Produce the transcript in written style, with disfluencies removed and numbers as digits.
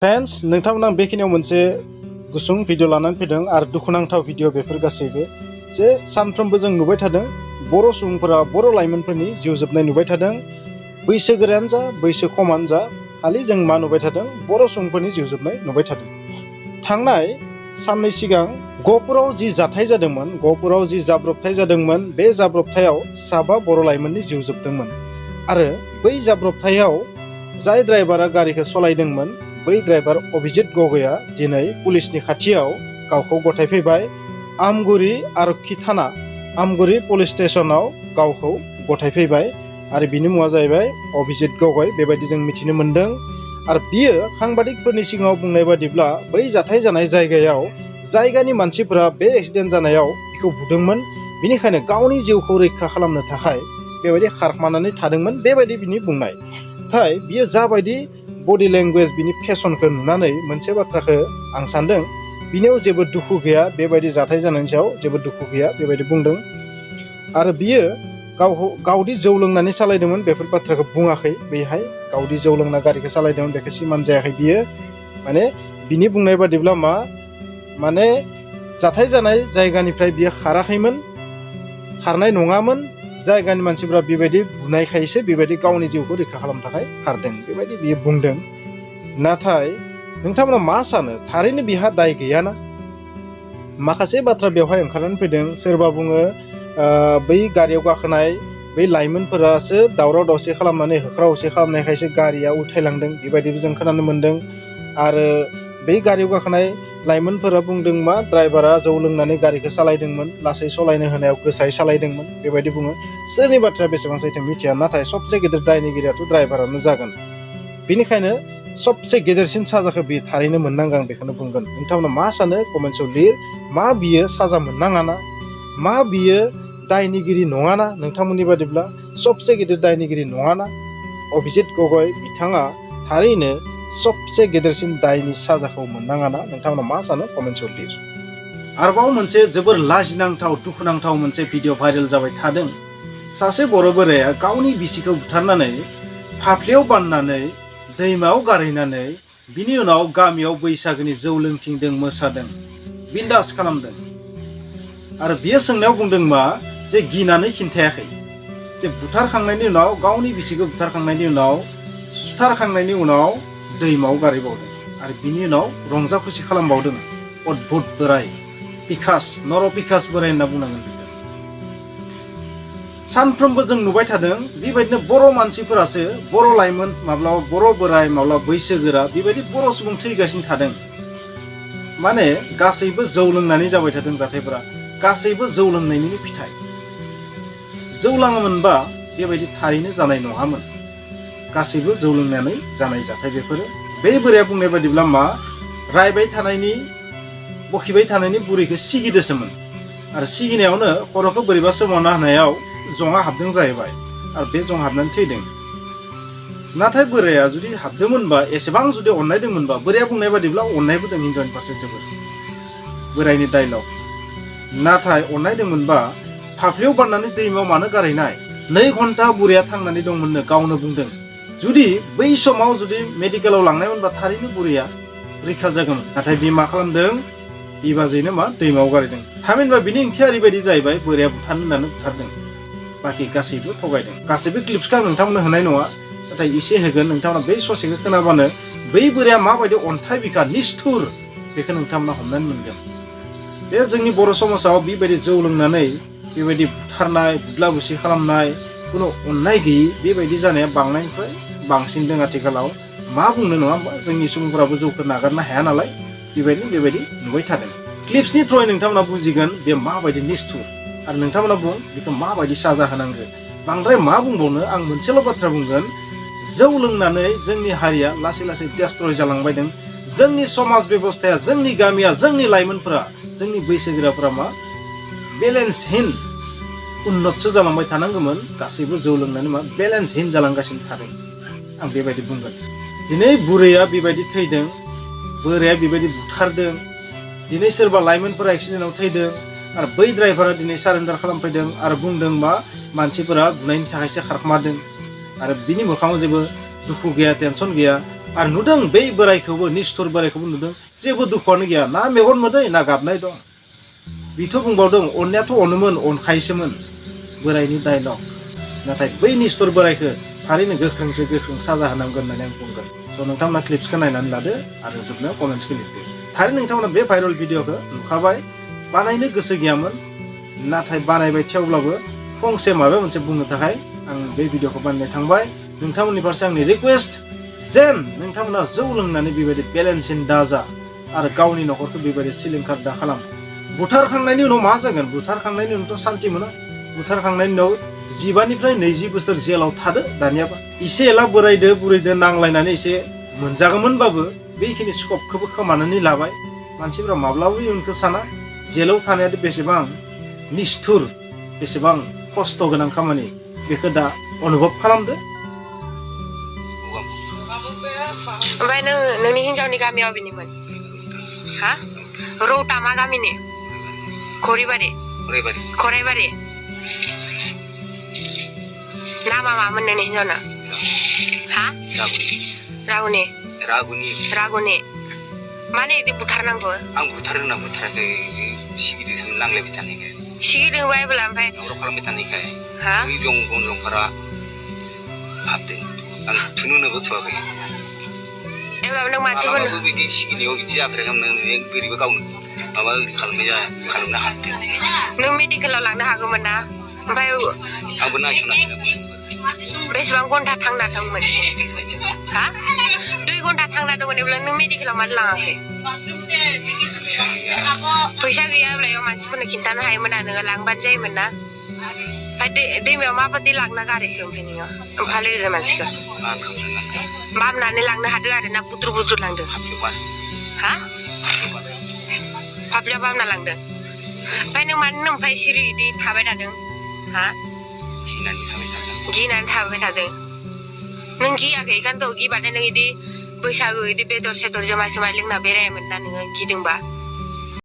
Friends नोंथांमोना बेखिनियाव मोनसे गुसुं भिडिअ लानानै फैदों आरो दुखुनांथाव भिडिअ बेफोर गासैबो जे सानफ्रोमबो जों नुबाय थादों बर' सुबुंफोरा बर' लाइमोनफोरनि जिउ जोबनाय नुबाय थादों बैसोगोरायानो जा बैसो खमानो जा खालि जों मा नुबाय थादों बर' सुबुंफोरनि जिउ जोबनाय नुबाय थादों। थांनाय साननै सिगां गहपुराव जि जाथाय जादोंमोन गहपुराव जि जाब्रबथाय जादोंमोन बे जाब्रबथायाव 7 बर' लाइमोननि जिउ जोबदोंमोन आरो बै जाब्रबथायाव जाय ड्राइभारा गारिखौ सलायदोंमोन बै ड्राइभार अभिजित गगैआ दिनै पुलिसनि खाथियाव गावखौ गथायफैबाय आमगुरि आरक्षी थाना आमगुरि पुलिस स्टेशनाव गावखौ गथायफैबाय आरो बिनि मुङा जाहैबाय अभिजित गगৈ बेबायदि जों मिथिनो मोन्दों। आरो बियो साংबादिकफोरनि सिगाङाव बुंनाय बादिब्ला बै जाथाय जानाय जायगायाव जायगानि मानसिफोरा बे एक्सिडेन्ट जानायाव बिखौ बुदोंमोन बिनिखायनो गावनि जिउखौ रैखा खालामनो थाखाय बेबायदि खारखोमानानै थादोंमोन बेबायदि बिनि बुंनाय। नाथाय बियो जाबायदि बडि लेंगुवेज बिनि फेसनखौ नुनानै मोनसे बाथ्राखौ आं सानदों बिनियाव जेबो दुखु गैया बेबायदि जाथाय जानायनि सायाव जेबो दुखु गैया बेबायदि बुंदों। आरो बियो गावदि जौ लोंनानै सालायदोंमोन बेफोर बाथ्राखौ बुङाखै बेहाय गावदि जौ लोंना गारिखौ सालायदोंमोन बेखौ सिमान जायाखै बियो माने बिनि बुंनाय बादिब्ला मा माने जाथाय जानाय जायगानिफ्राय बियो खाराखैमोन खारनाय नङामोन जायगानि मानसिफ्रा बेबायदि बुनायखायसो बेबायदि गावनि जिउखौ रैखा खालामनो थाखाय खारदों बेबायदि बियो बुंदों। नाथाय नोंथांमोना मा सानो थारैनो बिहा दाय गैयाना? माखासे बाथ्रा बेवहाय ओंखारनानै फैदों सोरबा बुङो बै गारियाव गाखोनाय बै लाइमोनफोरासो दावराव दावसि खालामनानै होख्राव होख्रि खालामनायखायसो गारिया उल्थायलांदों बेबायदिबो जों खोनानो मोन्दों। आरो बै गारियाव गाखोनाय लाइमोनफोरा बुंदों मा ड्राइभारा जौ लोंनानै गारिखौ सालायदोंमोन लासै सालायनो होनायाव गोसायै सालायदोंमोन बेबायदि बुङो। सोरनि बाथ्राया बेसेबां सैथो मिथिया नाथाय सबसे गिदिर दायनिगिरियाथ' ड्राइभारानो जागोन। बेनिखायनो सबसे गेदेरसिन साजाखौ बियो थारैनो मोननांगौ आं बेखौनो बुंगोन। नोंथांमोना मा सानो कमेन्टआव लिर मा बियो साजा मोननाङाना मा बियो दायनिगिरि नङाना नोंथांमोननि बादिब्ला सबसे गिदिर दायनिगिरि नङाना अभिजित गगৈ बिथाङा थारैनो सबसे गेदेरसिन दायनि साजाखौ मोननाङाना नोंथांमोना मा सानो कमेन्टआव लिर। आरोबाव मोनसे जोबोर लाजिनांथाव दुखुनांथाव मोनसे भिडिअ भाइरेल जाबाय थादों। सासे बर' बोराया गावनि बिसिखौ बुथारनानै फाफ्लियाव बाननानै दैमायाव गारहैनानै बिनि उनाव गामियाव बैसागोनि जौ लोंथिंदों मोसादों बिन्दास खालामदों। आरो बियो सोंनायाव बुंदों मा जे गिनानै खिन्थायाखै जे बुथारखांनायनि उनाव गावनि बिसिखौ बुथारखांनायनि उनाव सुथारखांनायनि उनाव दैमायाव गारहैबावदों आरो बिनि उनाव रंजा खुसि खालामबावदों। अद्भुत बोराय पिकास नर पिकास बोराय होनना बुंनांगोन बेखौ। सानफ्रोमबो जों नुबाय थादों बेबायदिनो बर' मानसिफोरासो बर' लाइमोन माब्लाबा बर' बोराय माब्लाबा बैसोगोरा बेबायदि बर' सुबुं थैगासिनो थादों। माने गासैबो जौ लोंनानै जाबाय थादों जाथायफोरा गासैबो जौ लोंनायनि फिथाइ। जौ लोङामोनबा बेबायदि थारैनो जानाय नङामोन गासैबो जौ लोंनानै जानाय जाथाय बेफोरो। बे बोराया बुंनाय बादिब्ला मा रायबाय थानायनि बखिबाय थानायनि बुरैखौ सिगिदोसोमोन आरो सिगिनायावनो खर'खौ बोरैबा सोमावना होनायाव जङा हाबदों जाहैबाय आरो बे जं हाबनानै थैदों। नाथाय बोराया जुदि हाबदोंमोनबा एसेबां जुदि अननाय दंमोनबा बोराया बुंनाय बादिब्ला अननायबो दं हिनजावनि फारसे जोबोर बोरायनि डायलग। नाथाय अननाय दंमोनबा फाफ्लियाव बाननानै दैमायाव मानो गारहैनाय 2 घन्टा बुरैया थांनानै दंमोननो गावनो बुंदों। जुदि बै समाव जुदि मेडिकेलाव लांनायमोनबा थारैनो बुरैया रैखा जागौमोन। नाथाय बे मा खालामदों बिबाजैनो मा दैमायाव गारहैदों। थामहिनबा बिनि ओंथिया ओरैबायदि जाहैबाय बोराया बुथारनो होननानै बुथारदों बाखि गासैबो थगायदों। गासैबो क्लिप्सखौ आं नोंथांमोननो होनाय नङा नाथाय एसे होगोन नोंथांमोना बै ससेखौ खोनाबानो बै बोराया माबायदि अन्थाइ बिखा निष्ठुर बेखौ नोंथांमोना हमनानै मोनगोन जे जोंनि बर' समाजाव बेबायदि जौ लोंनानै बेबायदि बुथारनाय बुदला बुसि खालामनाय खुनु अननाय गैयि बेबायदि जानाया बांनायनिफ्राय बांसिनदों आथिखालाव। मा बुंनो नङा होमबा जोंनि सुबुंफोराबो जौखौ नागारनो हाया नालाय बेबायदि नुबाय थादों। क्लिप्सनि थ्रुयै नोंथांमोना बुजिगोन बे माबायदि निष्ठुर आरो नोंथांमोना बुं बेखौ माबायदि साजा होनांगौ। बांद्राय मा बुंबावनो आं मोनसेल' बाथ्रा बुंगोन जौ लोंनानै जोंनि हारिया लासै लासै डेस्ट्रय जालांबाय दं। जोंनि समाज बेबस्थाया जोंनि गामिया जोंनि लाइमोनफोरा जोंनि बैसोगोराफोरा मा बेलेन्सहीन उन्नतसो जालांबाय थानांगौमोन गासैबो जौ लोंनानै मा बेलेन्सहीन जालांगासिनो थादों आं बेबायदि बुंगोन। दिनै बुरैया बेबायदि थैदों बोराया बेबायदि बुथारदों दिनै सोरबा लाइमोनफोरा एक्सिडेन्टआव थैदों आरो बै ड्राइभारा दिनै सारेन्डार खालामफैदों आरो बुंदों मा मानसिफोरा बुनायनि थाखायसो खारखोमादों आरो बिनि मोखाङाव जेबो दुखु गैया टेनसन गैया आरो नुदों बै बोरायखौबो निस्थुर बोरायखौबो नुदों जेबो दुखुआनो गैया ना मेगन मोदै ना गाबनाय दं बिथ' बुंबावदों अननायाथ' अनोमोन अनखायोसोमोन बोरायनि डायलग नाथाय बै निस्थुर बोरायखौ थारैनो गोख्रोंसो गोख्रों साजा होनांगोन होननानै आं बुंगोन स' नोंथांमोना क्लिप्सखौ नायनानै लादो आरो जोबनायाव कमेन्ट्सखौ लिरदो थारैनो नोंथांमोना बे भाइरेल भिडिअखौ नुखाबाय बानायनो गोसो गैयामोन नाथाय बानायबाय थेवब्लाबो फंसे माबा मोनसे बुंनो थाखाय आं बे भिडिअखौ बानायनो थांबाय नोंथांमोननि फारसे आंनि रिक्वेस्ट जेन नोंथांमोना जौ लोंनानै बेबायदि बेलेन्सिन दाजा आरो गावनि न'खरखौ बेबायदि सिलिंखार दा खालाम बुथारखांनायनि उनाव मा जागोन बुथारखांनायनि उनावथ' सान्थि मोना बुथारखांनायनि उनाव 15निफ्राय 20 बोसोर जेलाव थादो दानियाबा एसे एला बोरायदो बुरैदो नांलायनानै एसे मोनजागौमोनबाबो बेखिनि स्कपखौबो खोमानानै लाबाय मानसिफ्रा माब्लाबा इयुनखौ साना जेलाव थानाया बेसेबां निस्थुर बेसेबां खस्थ' गोनां खामानि बेखौ दा अनुभब खालामदो ओमफ्राय नोंनि हिन्जावनि गामियाव बेनिमोन हा रौता मा गामिनि खरिबारि खराइबारि नामा मामोन नोंनि हिन्जावना हा रागुनि माने इदि बुथारनांगौ आं बुथारो होनना बुथाराखै सिगिदोंसो नांलायबाय थानायखाय सिगिदों बायबोला ओमफ्राय दावराव खालामबाय थानायखाय हा बै गन जंफारा हाबदों आं थुनो होनोबो थुवाखै एब्लाबो नों मानसिफोरनो बिदि सिगिनायाव बिदि जाफेराखैमोन बोरैबा गावनो माबा खालामनो हाबदों नों मेडिकेलाव लांनो हागौमोन ना ओमफ्राय आंबो नायसनाखै बेसेबां घन्टा थांना दंमोन हा 2 घन्टा थांना दंमोन अब्ला नों मेडिकेलाव मानो लाङाखै फैसा गैयाब्ला मानसिफोरनो खिन्थानो हायोमोन ना नोङो लांबानो जायोमोन ना ओमफ्राय दैमायाव माबायदि लांना गारहैखो ओमफ्राय नोङो ओंखारलायदो मानसिखौ बामनानै लांनो हादों आरो ना बुद्रु लांदों हा फाफ्लियाव बामना लांदों ओमफ्राय नों मानो ओमफ्राय सिरि इदि थाबाय थादों हा गिनानै थाबाय थादों नों गियाखै ओंखायनोथ' गिबाथाय नों इदि बैसागु इदि बेदर सेदर जुमाय लोंना बेरायामोन ना नोङो गिदोंबा